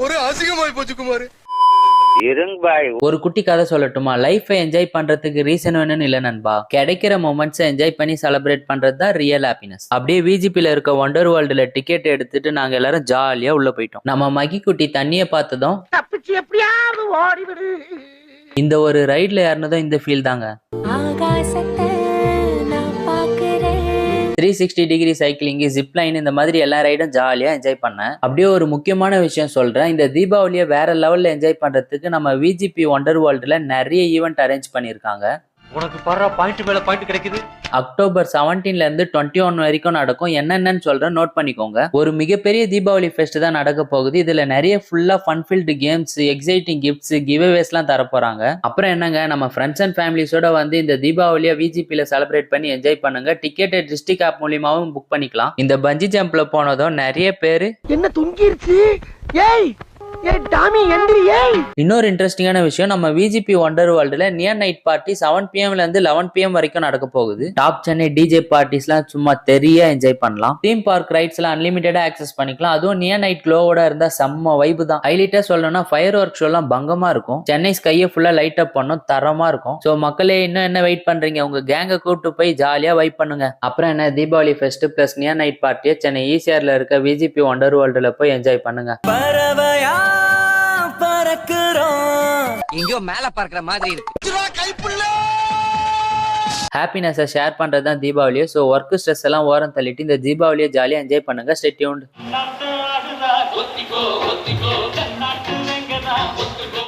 ஒரு அசிங்கமாய் போச்சு குமார். ஒரு குட்டி கதை சொல்லட்டுமா? லைஃபை என்ஜாய் பண்றதுக்கு ரீசன் வேணும்னு இல்ல நண்பா, கிடைக்கிற மொமெண்ட்ஸை என்ஜாய் பண்ணி செலிப்ரேட் பண்றது தான் ரியல் ஹாப்பினஸ். அப்படியே விஜிபில இருக்க ஒண்டர் வேர்ல்டுல டிக்கெட் எடுத்துட்டு நாங்க எல்லாரும் ஜாலியா உள்ள போயிட்டோம். நம்ம மகி குட்டி தண்ணிய பார்த்ததும் இந்த ஒரு ரைட்ல ஏறினதும் இந்த ஃபீல் தாங்க. 360 டிகிரி சைக்கிளிங், ஜிப் லைன், இந்த மாதிரி எல்லா ரைடும் ஜாலியா என்ஜாய் பண்ணேன். அப்படியே ஒரு முக்கியமான விஷயம் சொல்றேன், இந்த தீபாவளியை வேற லெவல்ல என்ஜாய் பண்றதுக்கு நம்ம விஜிபி ஒண்டர் வேர்ல்டுல நிறைய ஈவெண்ட் அரேஞ்ச் பண்ணிருக்காங்க. உனக்கு பாரு பாயிண்ட் மேல பாயிண்ட் கிடைக்குது. அக்டோபர் 17ல இருந்து 21 வரைக்கும் நடக்கும். என்னென்னு சொல்றேன், நோட் பண்ணிக்கோங்க. ஒரு மிகப்பெரிய தீபாவளி ஃபெஸ்ட் தான் நடக்க போகுது. இதுல நிறைய ஃபுல்லா ஃபன்ஃபில்டு கேம்ஸ், எக்ஸைட்டிங் கிஃப்ட்ஸ், கிவ்அவேஸ் எல்லாம் தர போறாங்க. அப்புறம் என்னங்க, நம்ம ஃப்ரெண்ட்ஸ் அண்ட் ஃபேமிலிஸோட வந்து இந்த தீபாவளியை விஜிபில செலிப்ரேட் பண்ணி என்ஜாய் பண்ணுங்க. டிக்கெட் டிஸ்ட்ரிக்ட் ஆப் மூலியமாவும் புக் பண்ணிக்கலாம். இந்த பஞ்சி ஜம்ப்ல போனதும் நிறைய பேரு என்ன தொங்கிருச்சு. ஏய் இன்னொரு இன்ட்ரெஸ்டிங்கான விஷயம், நம்ம விஜிபி ஒண்டர் வேர்ல்டுல நியர் நைட் பார்ட்டி 7 PM ல இருந்து 11 PM வரைக்கும் நடக்க போகுது. டாப் சென்னை டிஜே பார்ட்டிஸ்லாம் சும்மா தெரிய என்ஜாய் பண்ணலாம். தீம் பார்க் ரைட்ஸ் எல்லாம் அன்லிமிட்டடா ஆக்சஸ் பண்ணிக்கலாம். அதுவும் நியர் நைட் க்ளோவோட இருந்தா செம்ம வைப்பு தான். ஹைலைட்டா சொல்லணும்னா ஃபயர் ஒர்க் ஷோ எல்லாம் பங்கமா இருக்கும். சென்னை ஸ்கையை ஃபுல்லா லைட் அப் பண்ணும், தரமா இருக்கும். சோ மக்களே, இன்னும் என்ன வெயிட் பண்றீங்க? உங்க கேங்க கூப்பிட்டு போய் ஜாலியா வைப் பண்ணுங்க. அப்புறம் என்ன, Deepavali fest plus New Year night பார்ட்டியை சென்னை ஈசிஆர்ல இருக்க விஜிபி ஒண்டர் வேர்ல்டுல போய் என்ஜாய் பண்ணுங்க. எங்கயோ மேல பார்க்கிற மாதிரி இருக்கு. ஹாப்பினஸை ஷேர் பண்றது தான் தீபாவளியை. ஸோ ஒர்க் ஸ்ட்ரெஸ் எல்லாம் ஓரம் தள்ளிட்டு இந்த தீபாவளியை ஜாலியாக என்ஜாய் பண்ணுங்க. Stay tuned.